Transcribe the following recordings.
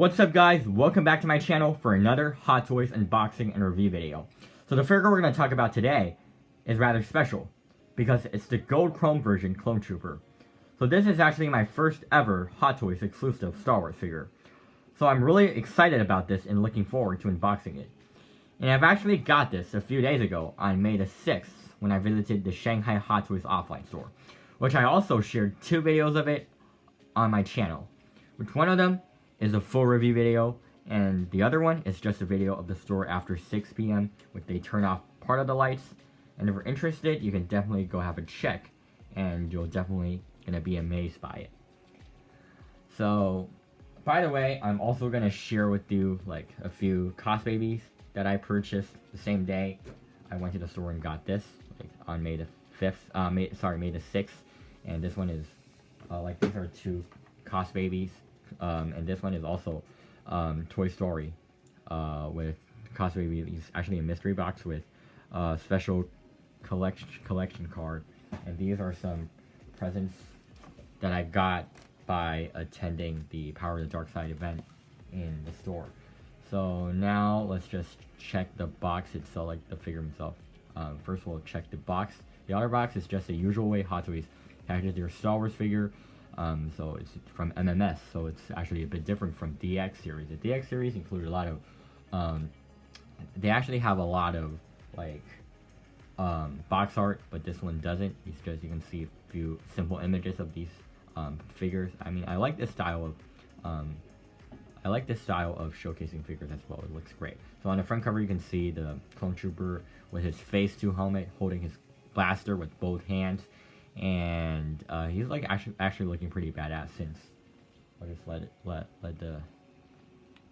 What's up guys, welcome back to my channel for another Hot Toys unboxing and review video. So the figure we're going to talk about today is rather special because it's the gold chrome version Clone Trooper. So this is actually my first ever Hot Toys exclusive Star Wars figure. So I'm really excited about this and looking forward to unboxing it. And I've actually got this a few days ago on May the 6th when I visited the Shanghai Hot Toys offline store, which I also shared 2 videos of it on my channel, which one of them is a full review video, and the other one is just a video of the store after 6 p.m. which they turn off part of the lights. And if you're interested, you can definitely go have a check, and you'll definitely gonna be amazed by it. So, by the way, I'm also gonna share with you like a few Cosbabies that I purchased the same day I went to the store and got this, like on May the 5th. May the 6th, and this one is like these are 2 Cosbabies. And this one is also Toy Story with Cosbaby. He's actually a mystery box with special collection card. And these are some presents that I got by attending the Power of the Dark Side event in the store. So now let's just check the box itself, like the figure himself. First we'll check the box. The other box is just the usual way Hot Toys packages their Star Wars figure. So it's from MMS, so it's actually a bit different from DX series. The DX series include a lot of, they actually have a lot of, like, box art, but this one doesn't. It's just, you can see a few simple images of these, figures. I mean, I like this style of showcasing figures as well. It looks great. So on the front cover, you can see the Clone Trooper with his Phase 2 helmet, holding his blaster with both hands. And he's like actually looking pretty badass. Since I'll just let the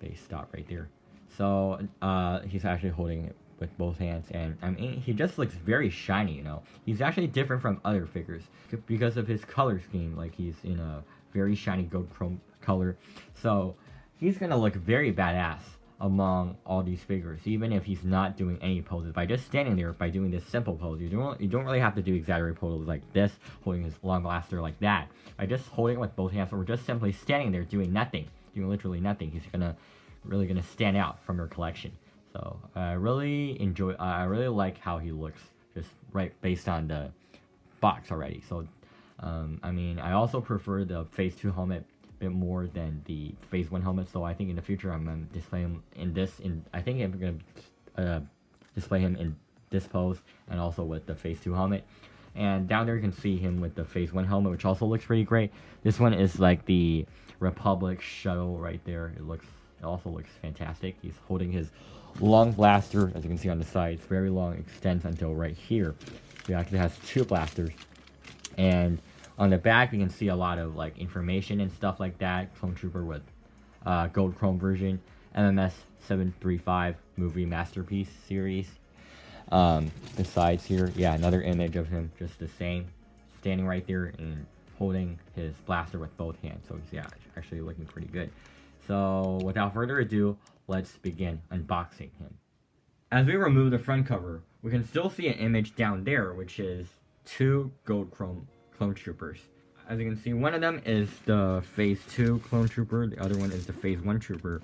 base stop right there. So he's actually holding it with both hands, and I mean he just looks very shiny. You know, he's actually different from other figures because of his color scheme. Like he's in a very shiny gold chrome color, so he's gonna look very badass among all these figures, even if he's not doing any poses. By just standing there, by doing this simple pose, you don't really have to do exaggerated poses like this, holding his long blaster like that. By just holding it with both hands, or just simply standing there doing nothing, doing literally nothing, he's really gonna stand out from your collection. So I really like how he looks, just right based on the box already. So I mean, I also prefer the Phase 2 helmet bit more than the Phase 1 helmet, so I think in the future I'm gonna display him in this. I think I'm gonna display him in this pose and also with the Phase 2 helmet. And down there you can see him with the Phase 1 helmet, which also looks pretty great. This one is like the Republic shuttle right there. It also looks fantastic. He's holding his long blaster, as you can see on the side. It's very long, extends until right here. He actually has 2 blasters, and on the back, you can see a lot of like information and stuff like that. Clone Trooper with gold chrome version, MMS 735 movie masterpiece series. Besides here, yeah, another image of him, just the same, standing right there and holding his blaster with both hands. So yeah, actually looking pretty good. So without further ado, let's begin unboxing him. As we remove the front cover, we can still see an image down there, which is 2 gold chrome Clone Troopers. As you can see, one of them is the Phase 2 Clone Trooper, the other one is the Phase 1 Trooper.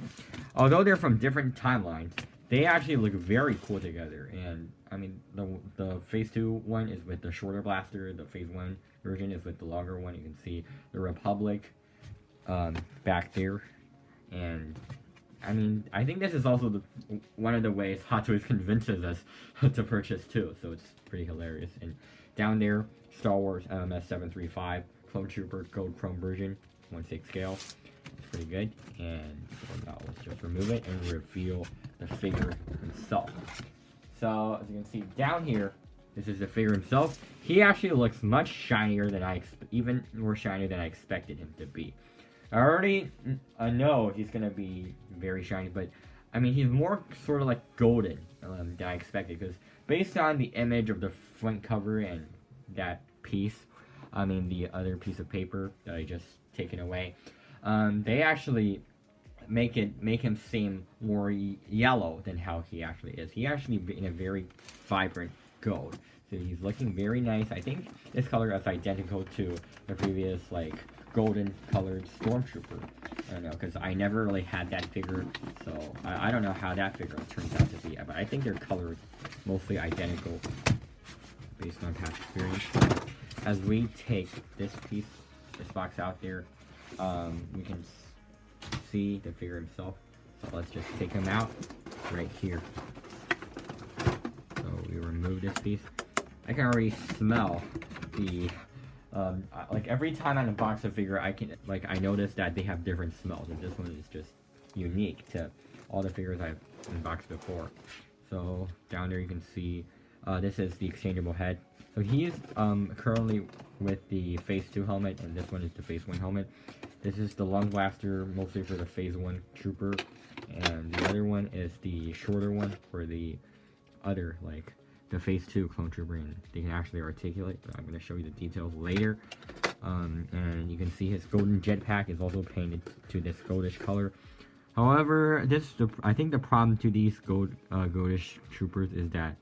Although they're from different timelines, they actually look very cool together. And I mean, the Phase 2 one is with the shorter blaster, the Phase 1 version is with the longer one. You can see the Republic back there. And I mean, I think this is also one of the ways Hot Toys convinces us to purchase too, so it's pretty hilarious. And down there, Star Wars MMS 735 Clone Trooper Gold Chrome version, 1/6 scale. It's pretty good. And so now let's just remove it and reveal the figure himself. So as you can see down here, this is the figure himself. He actually looks much shinier than even more shinier than I expected him to be. I already know he's gonna be very shiny, but I mean he's more sort of like golden than I expected, because based on the image of the front cover and that piece, I mean the other piece of paper that I just taken away, they actually make him seem more yellow than how he actually is. He actually in a very vibrant gold. So he's looking very nice. I think this color is identical to the previous like golden colored Stormtrooper. I don't know, because I never really had that figure, so I don't know how that figure turns out to be. But I think their colors mostly identical based on past experience. As we take this box out there, we can see the figure himself. So let's just take him out right here. So we remove this piece. I can already smell the like every time I unbox a figure, I notice that they have different smells, and this one is just unique to all the figures I've unboxed before. So down there you can see this is the exchangeable head. So he is currently with the Phase 2 helmet, and this one is the Phase 1 helmet. This is the long blaster, mostly for the Phase 1 trooper, and the other one is the shorter one for the other, like, the Phase 2 clone trooper, and they can actually articulate, but I'm going to show you the details later. And you can see his golden jetpack is also painted to this goldish color. However, I think the problem to these goldish troopers is that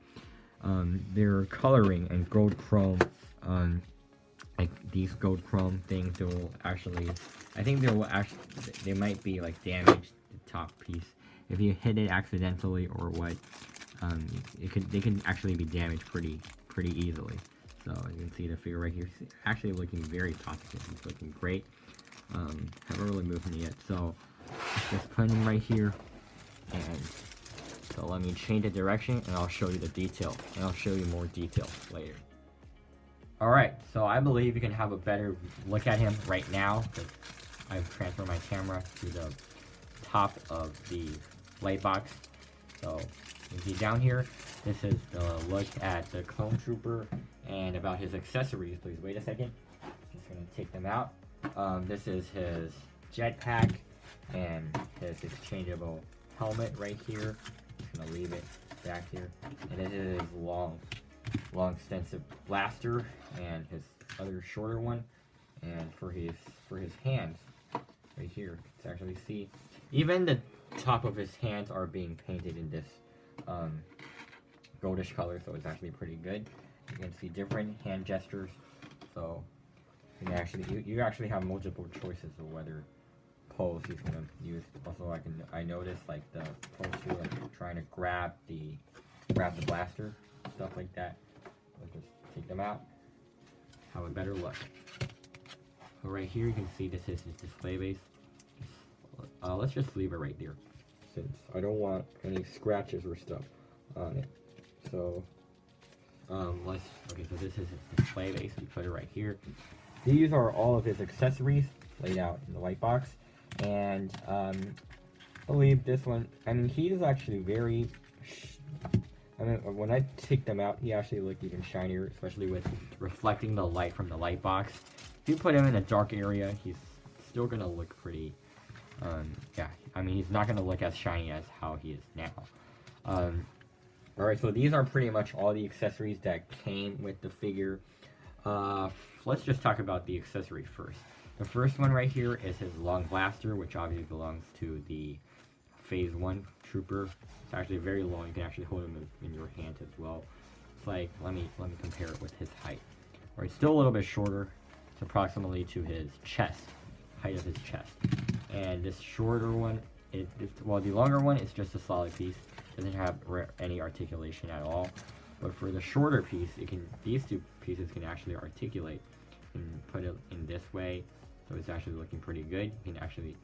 their coloring and gold chrome, like these gold chrome things, I think they might be like damaged the top piece if you hit it accidentally or what. They can actually be damaged pretty easily. So you can see the figure right here. It's actually looking very positive. It's looking great. Haven't really moved him yet. So let's just put him right here, and so let me change the direction, and I'll show you the detail, and I'll show you more details later. Alright, so I believe you can have a better look at him right now, because I've transferred my camera to the top of the light box. So you can see down here, this is the look at the clone trooper and about his accessories. Please wait a second. Just gonna take them out. This is his jetpack and his exchangeable helmet right here. Just gonna leave it back here. And this is his long extensive blaster and his other shorter one. And for his hands right here, to actually see, even the top of his hands are being painted in this goldish color, so it's actually pretty good. You can see different hand gestures, so you actually have multiple choices of whether pose he's gonna use. Also, I noticed like the pose here, like trying to grab the blaster, stuff like that. Let's just take them out. Have a better look. So right here you can see this is his display base. Let's just leave it right there, since I don't want any scratches or stuff on it. So so this is his display base. We put it right here. These are all of his accessories laid out in the white box, and I believe this one, I mean, he is actually very, when I take them out, he actually looked even shinier, especially with reflecting the light from the light box. If you put him in a dark area, he's still gonna look pretty, yeah, I mean, he's not gonna look as shiny as how he is now. Alright, so these are pretty much all the accessories that came with the figure. Let's just talk about the accessories first. The first one right here is his long blaster, which obviously belongs to the Phase 1 trooper. It's actually very long. You can actually hold him in your hand as well. It's like, let me compare it with his height. Alright, still a little bit shorter. It's approximately to his chest, height of his chest. And this shorter one, well, the longer one is just a solid piece. Doesn't have any articulation at all. But for the shorter piece, these two pieces can actually articulate and put it in this way. So it's actually looking pretty good. You can actually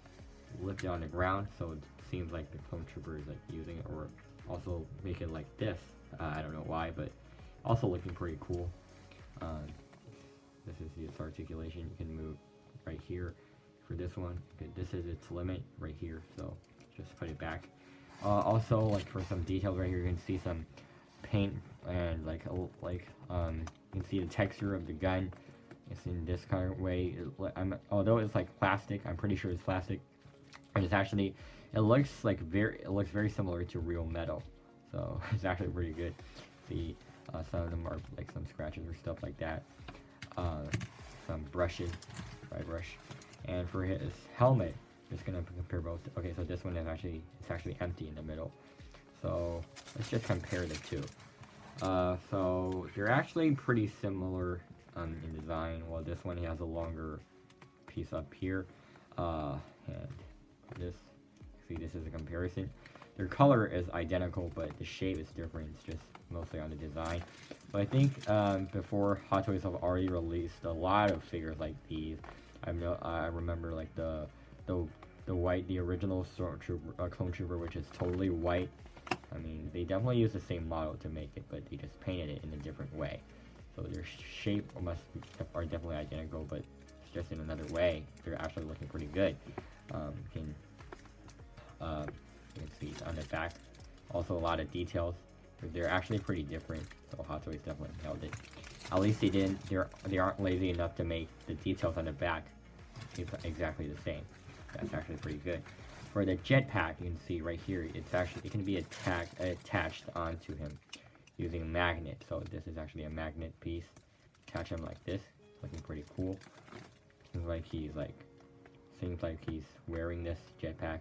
lift it on the ground, so it seems like the clone trooper is like using it, or also make it like this. I don't know why, but also looking pretty cool. This is its articulation. You can move right here for this one. Okay, this is its limit right here, so just put it back. Also, like for some details right here, you can see some paint, and you can see the texture of the gun. It's in this kind of way. Although it's like plastic, I'm pretty sure it's plastic. And it's actually, it looks very similar to real metal. So it's actually pretty good. See, some of them are like some scratches or stuff like that. Some brushes, dry brush. And for his helmet, just gonna compare both. Okay, so this one is actually empty in the middle. So let's just compare the two. So they're actually pretty similar in design. Well, this one has a longer piece up here, and this. See, this is a comparison. Their color is identical, but the shape is different. It's just mostly on the design. But I think before, Hot Toys have already released a lot of figures like these. I remember like the white, the original Stormtrooper, Clone Trooper, which is totally white. I mean, they definitely used the same model to make it, but they just painted it in a different way. So their shape are definitely identical, but it's just in another way. They're actually looking pretty good. You can see on the back, also a lot of details. They're actually pretty different, so Hot Toys definitely nailed it. At least they aren't lazy enough to make the details on the back exactly the same. That's actually pretty good. For the jetpack, you can see right here, it can be attached onto him using a magnet. So this is actually a magnet piece. Attach him like this, looking pretty cool. Seems like he's wearing this jetpack.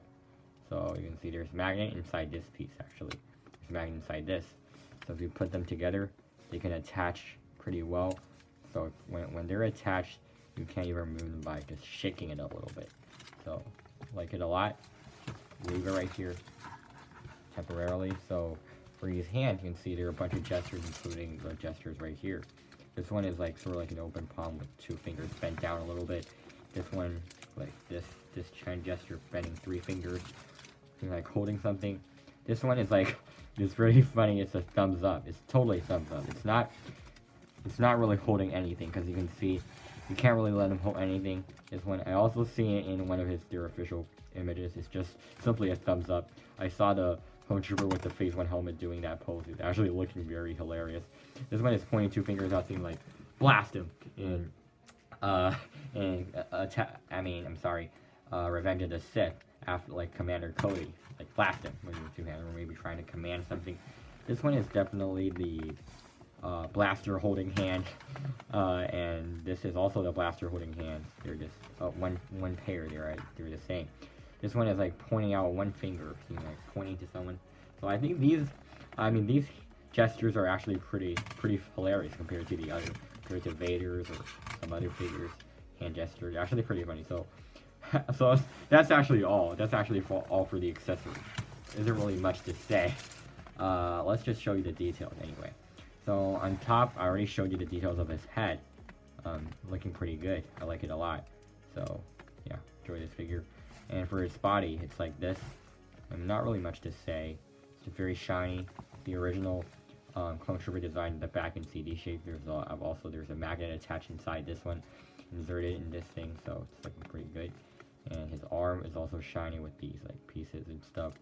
So you can see there's magnet inside this piece actually. There's magnet inside this. So if you put them together, they can attach pretty well. So when they're attached, you can't even remove them by just shaking it up a little bit. So like it a lot. Just leave it right here temporarily. So for his hand, you can see there are a bunch of gestures, including the gestures right here. This one is like sort of like an open palm with 2 fingers bent down a little bit. This one, like this hand gesture, bending 3 fingers, like holding something. This one is like, it's really funny. It's a thumbs up. It's totally thumbs up. It's not really holding anything, because you can see you can't really let him hold anything. This one, I also see it in one of their official images. It's just simply a thumbs up. I saw the Clone Trooper with the Phase 1 helmet doing that pose. It's actually looking very hilarious. This one is pointing 2 fingers out, saying like, blast him, and Revenge of the Sith, after like Commander Cody, like blast him with your 2 hands, or maybe trying to command something. This one is definitely the blaster holding hand, and this is also the blaster holding hand. They're just one pair. They're the same. This one is like pointing out 1 finger, like pointing to someone. So I think these gestures are actually pretty hilarious compared to the other, compared to Vader's or some other figures. Hand gestures, actually pretty funny. So that's actually all. That's actually all for the accessories. Isn't really much to say. Let's just show you the details anyway. So on top, I already showed you the details of his head. Looking pretty good. I like it a lot. So yeah, enjoy this figure. And for his body, it's like this. Not really much to say. It's very shiny. The original Clone Trooper design in the back in CD shape. There's a magnet attached inside this one, inserted in this thing. So it's looking pretty good. And his arm is also shiny with these like pieces and stuff.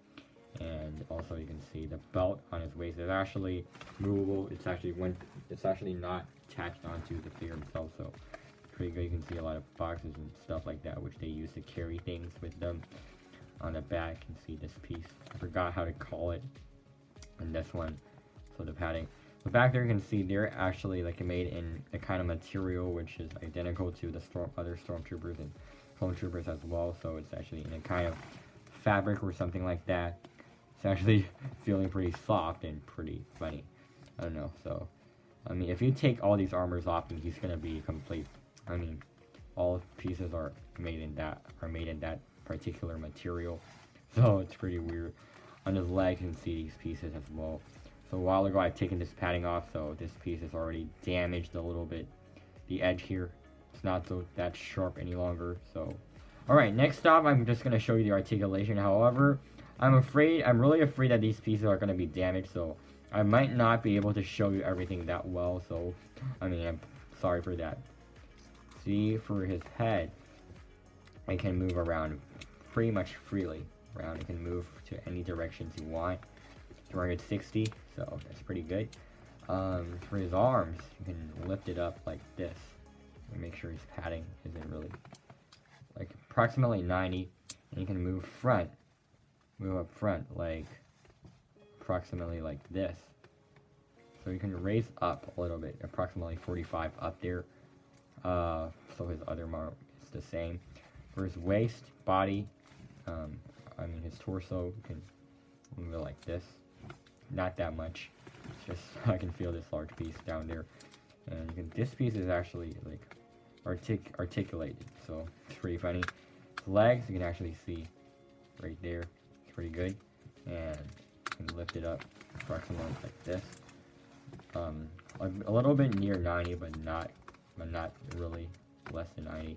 And also you can see the belt on his waist is actually movable. It's actually not attached onto the figure himself, so pretty good. You can see a lot of boxes and stuff like that, which they use to carry things with them. On the back, you can see this piece. I forgot how to call it. And this one, so the padding. The back there, you can see they're actually like made in a kind of material which is identical to the other Stormtroopers and Clone Troopers as well. So it's actually in a kind of fabric or something like that. It's actually feeling pretty soft and pretty funny. I don't know. So, I mean, if you take all these armors off, then he's gonna be complete. I mean, all pieces are made in that particular material. So it's pretty weird. On his leg, you can see these pieces as well. So a while ago, I've taken this padding off, so this piece is already damaged a little bit. The edge here, it's not that sharp any longer. So, all right. Next up, I'm just gonna show you the articulation. However, I'm really afraid that these pieces are going to be damaged, so I might not be able to show you everything that well, so, I mean, I'm sorry for that. See, for his head, it can move around pretty much freely. It can move to any directions you want. 360, so that's pretty good. For his arms, you can lift it up like this, and make sure his padding isn't really, like, approximately 90, and you can move up front, like approximately like this. So you can raise up a little bit, approximately 45 up there. So his other arm is the same. For his waist, body, his torso, you can move it like this. Not that much. It's just I can feel this large piece down there. And this piece is actually like articulated, so it's pretty funny. His legs, you can actually see right there. It's pretty good. And you can lift it up approximately like this. A little bit near 90, but not really less than 90.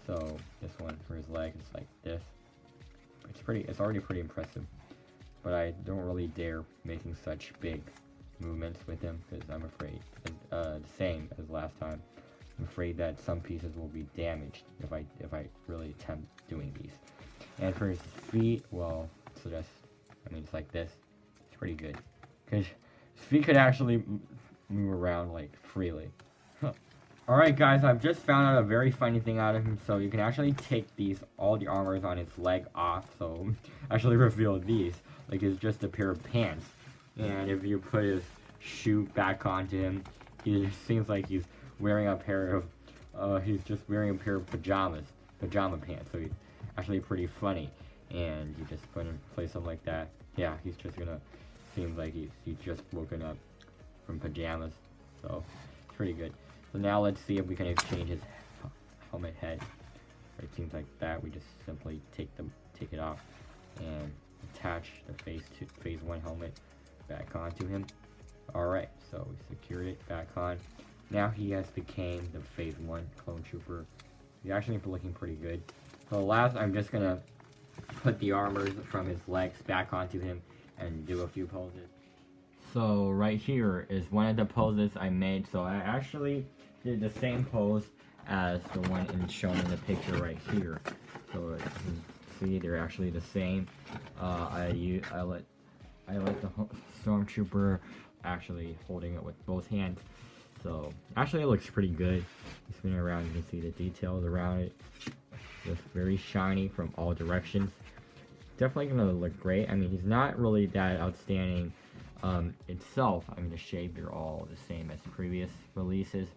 So this one for his leg is like this. It's already pretty impressive. But I don't really dare making such big movements with him because I'm afraid, the same as last time, I'm afraid that some pieces will be damaged if I really attempt doing these. And for his feet, well, it's like this. It's pretty good because his feet could actually move around like freely. Alright guys, I've just found out a very funny thing out of him. So you can actually take all the armors on his leg off. So actually reveal these. Like it's just a pair of pants. And if you put his shoe back onto him, he just seems like he's wearing a pair of, he's just wearing a pair of pajama pants. So he's actually pretty funny. And you just put him, place him like that. Yeah, he's just gonna, seems like he's just woken up from pajamas. So it's pretty good. So now let's see if we can exchange his helmet head. It seems like that. We just simply take it off and attach the phase 1 helmet back onto him. Alright, so we secured it back on. Now he has became the phase 1 clone trooper. He's actually looking pretty good. So last, I'm just gonna put the armors from his legs back onto him and do a few poses. So right here is one of the poses I made. So I actually did the same pose as the one shown in the picture right here. So you can see they're actually the same. I let the stormtrooper actually holding it with both hands. So actually it looks pretty good. You spin it around, you can see the details around it. Just very shiny from all directions. Definitely gonna look great. I mean, he's not really that outstanding itself. I mean, the shape, they're all the same as previous releases,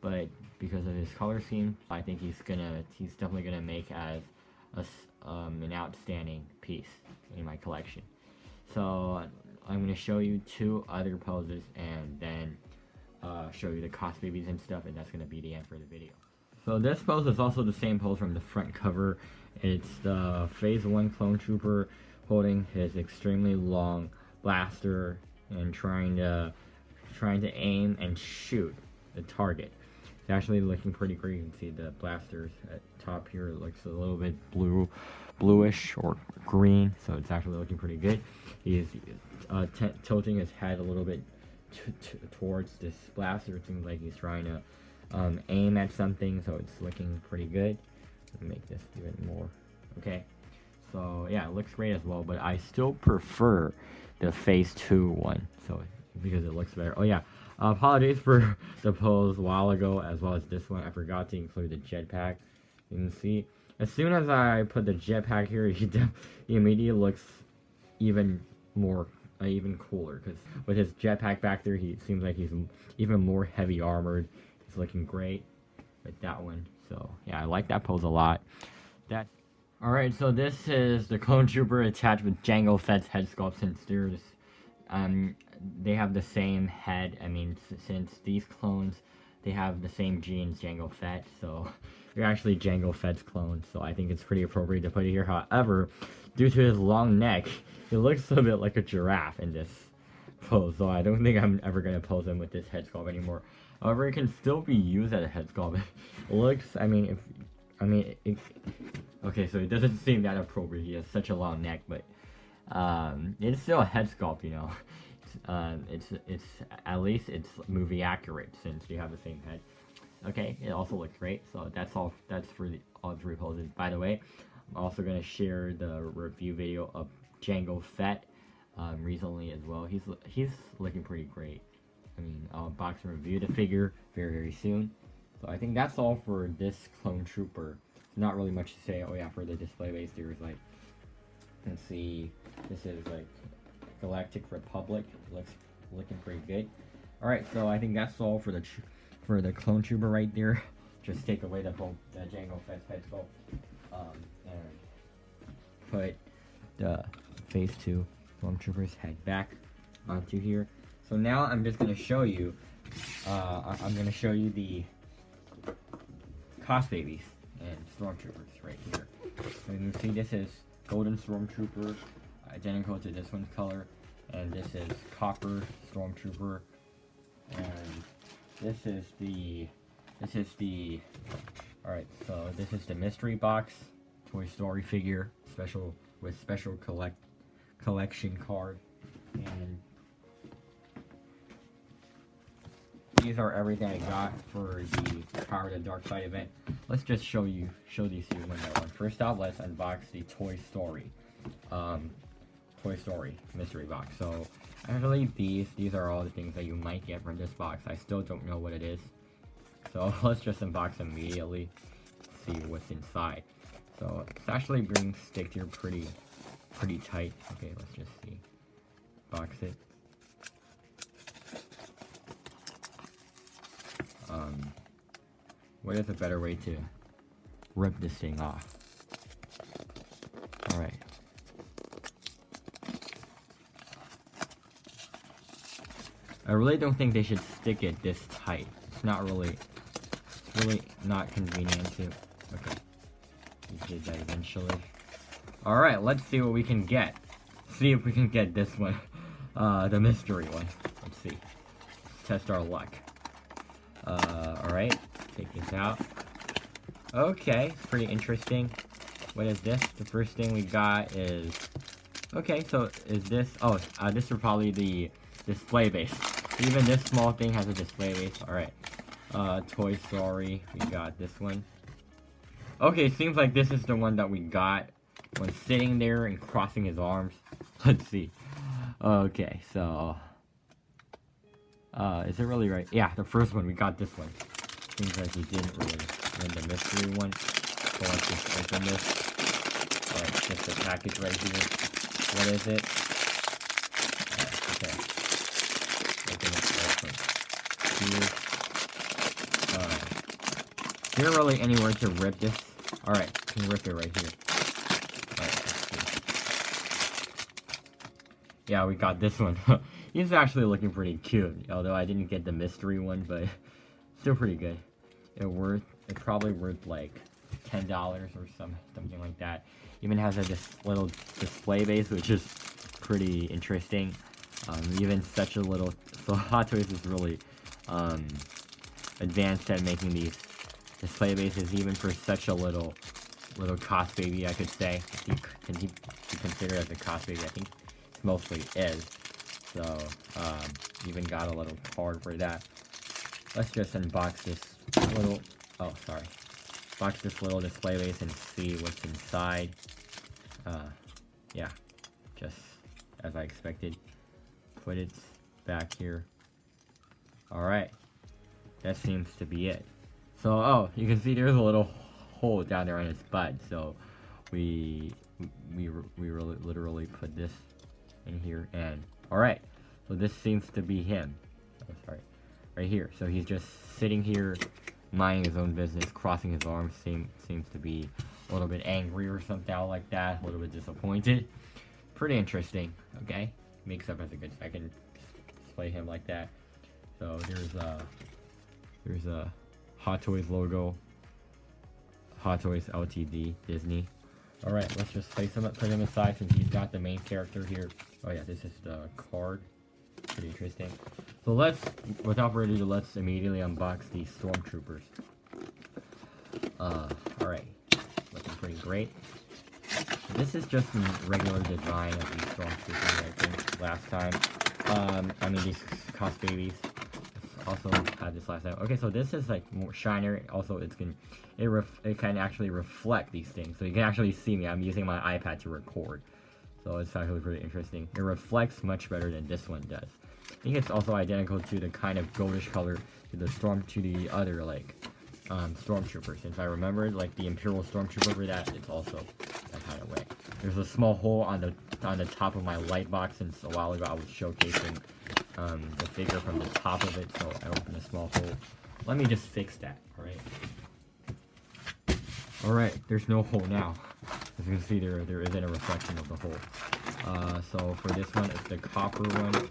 but because of his color scheme, I think he's definitely gonna make as an outstanding piece in my collection. So I'm gonna show you 2 other poses and then show you the Cosbabies and stuff, and that's gonna be the end for the video. So this pose is also the same pose from the front cover. It's the phase 1 clone trooper holding his extremely long blaster and trying to aim and shoot the target. It's actually looking pretty great. You can see the blasters at top here. It looks a little bit bluish or green, so it's actually looking pretty good. He's tilting his head a little bit towards this blaster. It seems like he's trying to aim at something, so it's looking pretty good. Let me make this even more. Okay, so yeah, it looks great as well, but I still prefer the phase 2 one, so because it looks better. Oh yeah, apologies for the pose a while ago as well as this one. I forgot to include the jetpack. You can see as soon as I put the jetpack here, he immediately looks even cooler, because with his jetpack back there, he seems like he's even more heavy armored. He's looking great with that one. So yeah, I like that pose a lot. Alright, so this is the clone trooper attached with Jango Fett's head sculpt, since they have the same head. I mean, since these clones, they have the same genes, Jango Fett, so they're actually Jango Fett's clones, so I think it's pretty appropriate to put it here. However, due to his long neck, he looks a bit like a giraffe in this pose, so I don't think I'm ever going to pose him with this head sculpt anymore. However, it can still be used as a head sculpt. It looks, okay, so it doesn't seem that appropriate. He has such a long neck, but it's still a head sculpt, you know. It's at least it's movie accurate since you have the same head. Okay, it also looks great. So that's all. That's for all 3 poses. By the way, I'm also gonna share the review video of Jango Fett recently as well. He's looking pretty great. I mean, I'll box and review the figure very soon. So I think that's all for this clone trooper. Not really much to say. Oh yeah, for the display base, there's like, let's see, this is like Galactic Republic. Looking pretty good. All right, so I think that's all for the clone trooper right there. Just take away the Jango Fett's head sculpt, and put the phase 2 clone trooper's head back onto here. So now I'm just gonna show you. I'm gonna show you the Cosbabies and stormtroopers right here. So you can see this is golden stormtrooper, identical to this one's color, and this is copper stormtrooper, and this is the alright, so this is the mystery box Toy Story figure, special collection card, and these are everything I got for the Power of the Dark Side event. Let's just show these to you one by one. First off, let's unbox the Toy Story mystery box. So actually these are all the things that you might get from this box. I still don't know what it is. So let's just unbox immediately, see what's inside. So it's actually being sticked here pretty tight. Okay, let's just see. Box it. What is a better way to rip this thing off? Alright. I really don't think they should stick it this tight. It's really not convenient to. Okay. We did that eventually. Alright, let's see what we can get. See if we can get this one. The mystery one. Let's see. Let's test our luck. Alright. Take this out. Okay, pretty interesting. What is this? The first thing we got is... Okay, so is this... Oh, this is probably the display base. Even this small thing has a display base. Alright. Toy Story. We got this one. Okay, seems like this is the one that we got when sitting there and crossing his arms. Let's see. Okay, so... is it really right? Yeah, the first one. We got this one. Seems like we didn't really win the mystery one. So let's just open this. Alright, just the package right here. What is it? Okay. Open it. Is there really anywhere to rip this? Alright, can rip it right here. Alright, let's see. Yeah, we got this one. He's actually looking pretty cute, although I didn't get the mystery one, but still pretty good. It's probably worth like $10 or something like that. Even has this little display base, which is pretty interesting. Even such a little, so Hot Toys is really advanced at making these display bases, even for such a little Cosbaby, I could say. Can he be considered as a Cosbaby? I think it mostly is. So even got a little card for that. Let's just unbox this little, box this little display base and see what's inside. Yeah, just as I expected. Put it back here. Alright, that seems to be it. So, you can see there's a little hole down there on his butt, so we really literally put this in here, and alright, so this seems to be him. Oh, sorry. Right here. So he's just sitting here, minding his own business, crossing his arms. Seems to be a little bit angry or something like that. A little bit disappointed. Pretty interesting. Okay, makes up as a good. I can display him like that. So there's a Hot Toys logo. Hot Toys Ltd. Disney. All right, let's just place him, put him aside since he's not the main character here. Oh yeah, this is the card. Pretty interesting. So without further ado, let's immediately unbox these Stormtroopers. Alright. Looking pretty great. This is just a regular design of these Stormtroopers, I think, last time. I mean, these Cosbabies. Also had this last time. Okay, so this is like more shinier. Also, it can actually reflect these things. So you can actually see me. I'm using my iPad to record. So it's actually pretty interesting. It reflects much better than this one does. I think it's also identical to the kind of goldish color to the other like Stormtroopers. If I remember, like the Imperial Stormtrooper for that, it's also that kind of way. There's a small hole on the top of my light box, since a while ago I was showcasing the figure from the top of it, so I opened a small hole. Let me just fix that. Alright, there's no hole now. As you can see, there isn't a reflection of the hole. So for this one, it's the copper one,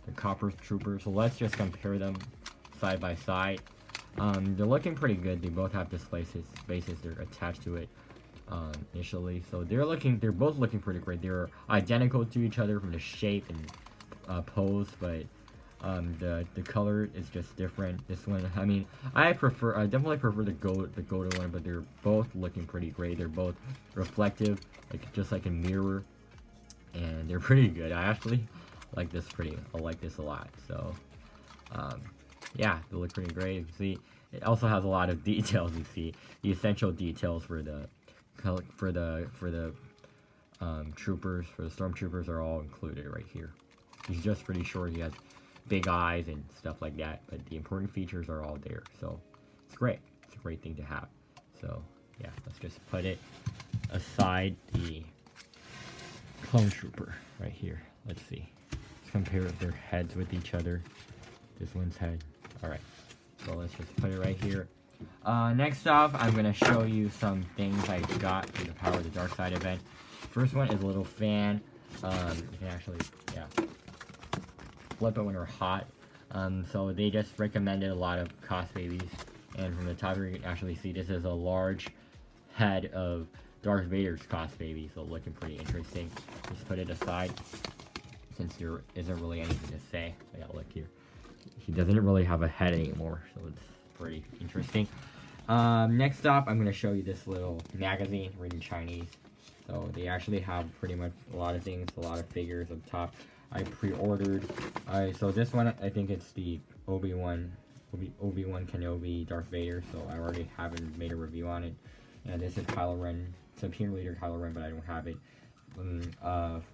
the copper trooper. So let's just compare them side by side. They're looking pretty good. They both have display bases. They're attached to it. initially. So they're both looking pretty great. They're identical to each other from the shape and pose, but the color is just different. This one, I mean, I definitely prefer the golden one, but they're both looking pretty great. They're both reflective, like just like a mirror, and they're pretty good. I actually like this I like this a lot. So yeah, they look pretty great. You can see it also has a lot of details. You see the essential details for the troopers, for the stormtroopers, are all included right here. He's just pretty short. He has big eyes and stuff like that, but the important features are all there. So it's great. It's a great thing to have. So yeah, let's just put it aside, the clone trooper right here. Let's see. Let's compare their heads with each other. This one's head. Alright. So let's just put it right here. Next off, I'm going to show you some things I got for the Power of the Dark Side event. First one is a little fan. You can actually, yeah, flip it when they're hot. So they just recommended a lot of Cosbabies. And from the top here, you can actually see this is a large head of Darth Vader's Cosbaby. So looking pretty interesting. Just put it aside, since there isn't really anything to say. Yeah, look here. He doesn't really have a head anymore, so it's pretty interesting. Next up, I'm going to show you this little magazine written in Chinese. So they actually have pretty much a lot of things, a lot of figures up top. I pre-ordered. So this one, I think it's the Obi-Wan Kenobi Darth Vader. So I already haven't made a review on it. And this is Kylo Ren. It's a Imperial Leader Kylo Ren, but I don't have it.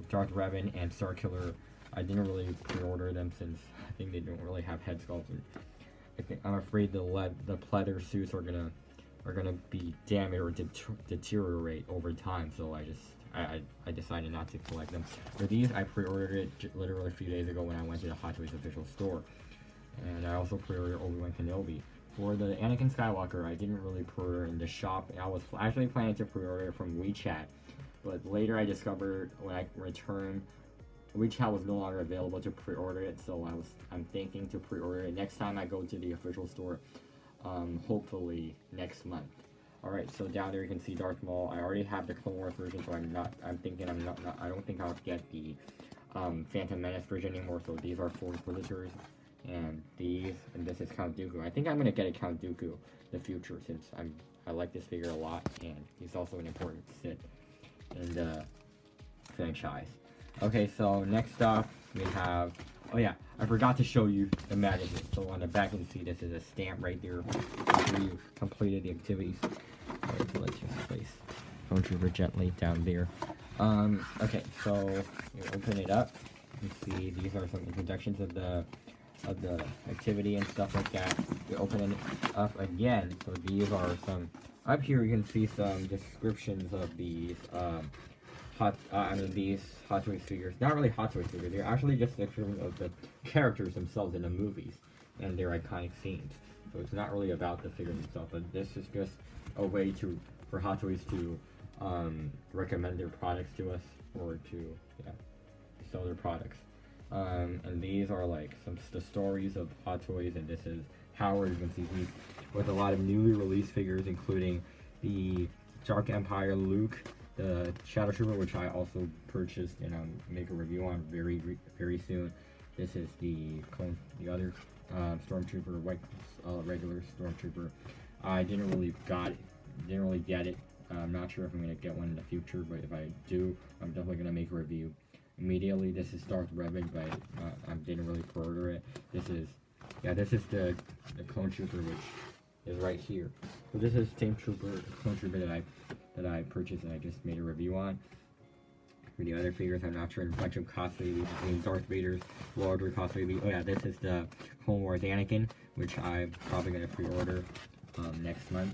Darth Revan and Starkiller. I didn't really pre-order them since I think they don't really have head sculpts. I'm afraid the pleather suits are gonna be damaged or deteriorate over time. So I decided not to collect them. For these, I pre-ordered it literally a few days ago when I went to the Hot Toys official store, and I also pre-ordered Obi-Wan Kenobi. For the Anakin Skywalker, I didn't really pre-order in the shop. I was actually planning to pre-order it from WeChat, but later I discovered when I returned, WeChat was no longer available to pre-order it, so I'm thinking to pre-order it next time I go to the official store, hopefully next month. Alright, so down there you can see Darth Maul. I already have the Clone Wars version, so I don't think I'll get the Phantom Menace version anymore. So these are 4 Inquisitors, and this is Count Dooku. I think I'm gonna get a Count Dooku in the future, since I like this figure a lot, and he's also an important Sith in the franchise. Okay, so next up we have, oh yeah, I forgot to show you the magazine. So on the back you can see this is a stamp right there after you completed the activities. Alright, so let's just place Clone Trooper gently down there. Okay, so you open it up. You see these are some introductions of the activity and stuff like that. You open it up again. So these are some, up here you can see some descriptions of these these Hot Toys figures. Not really Hot Toys figures, they're actually just descriptions of the characters themselves in the movies and their iconic scenes. So it's not really about the figures themselves, but this is just a way for Hot Toys to recommend their products to us, or to sell their products. And these are like the stories of Hot Toys, and this is Howard. You can see these with a lot of newly released figures, including the Dark Empire Luke, the Shadow Trooper, which I also purchased and I'll make a review on very soon. This is the other Stormtrooper, regular Stormtrooper. I didn't really get it. I'm not sure if I'm gonna get one in the future, but if I do, I'm definitely gonna make a review immediately. This is Darth Revan, but I didn't really pre-order it. This is the Clone Trooper, which is right here. So this is the same Clone Trooper that I purchased and I just made a review on. For the other figures, I'm not sure. A bunch of Cosbabies, Darth Vader's larger Cosbaby. Oh yeah, this is the Clone Wars Anakin, which I'm probably gonna pre-order next month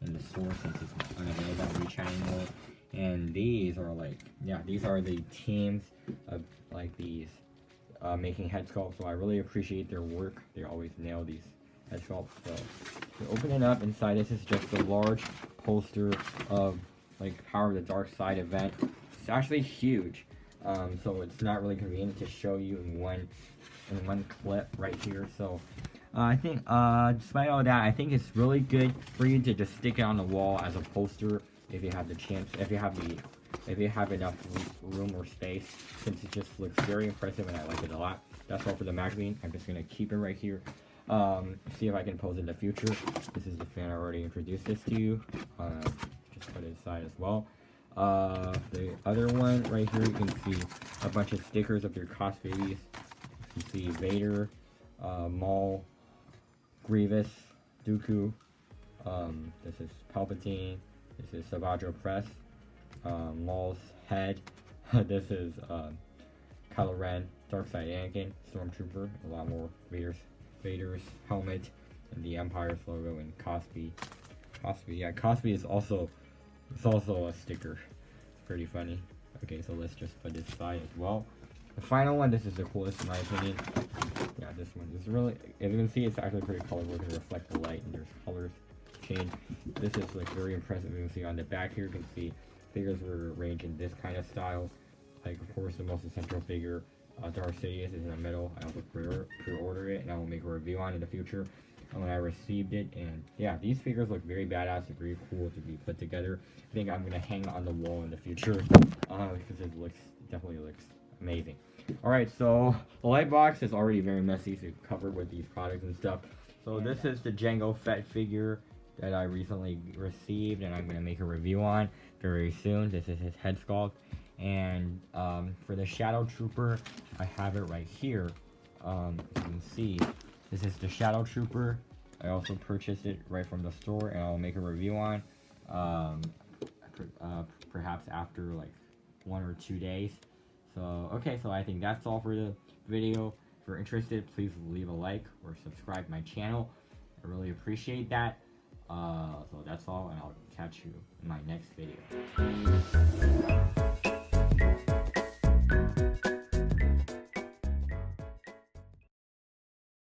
in the store, since it's unavailable on WeChat anymore. And these are these are the teams of these making head sculpts. So I really appreciate their work. They always nail these head sculpts. So to open it up, inside this is just a large poster of Power of the Dark Side event. It's actually huge, so it's not really convenient to show you in one clip right here. So I think despite all that, I think it's really good for you to just stick it on the wall as a poster if you have the chance, if you have enough room or space, since it just looks very impressive and I like it a lot. That's all for the magazine. I'm just gonna keep it right here. See if I can pose in the future. This is the fan I already introduced this to you. Just put it aside as well. The other one right here, you can see a bunch of stickers of your Cosbabies. You can see Vader, Maul, Grievous, Dooku. This is Palpatine. This is Savage Press. Maul's head. This is Kylo Ren, Darkside Anakin, Stormtrooper. A lot more Vader's helmet, and the Empire's logo, and Cosby. Yeah, Cosby is also a sticker. It's pretty funny. Okay, so let's just put this aside as well. The final one, this is the coolest in my opinion. Yeah, this one is really, as you can see, it's actually pretty colorful. It can reflect the light, and there's colors change. This is like very impressive. You can see on the back here, you can see figures were arranged in this kind of style. Like, of course, the most essential figure, Darth Sidious, is in the middle. I also pre-ordered it, and I will make a review on it in the future when I received it. And yeah, these figures look very badass and very cool to be put together. I think I'm gonna hang on the wall in the future because it definitely looks amazing. All right, so the light box is already very messy, so covered with these products and stuff. So this is the Jango Fett figure that I recently received, and I'm gonna make a review on very soon. This is his head sculpt. And for the Shadow Trooper, I have it right here. You can see, this is the Shadow Trooper. I also purchased it right from the store, and I'll make a review on perhaps after like 1 or 2 days. So okay, so I think that's all for the video. If you're interested, please leave a like or subscribe to my channel. I really appreciate that. So that's all, and I'll catch you in my next video.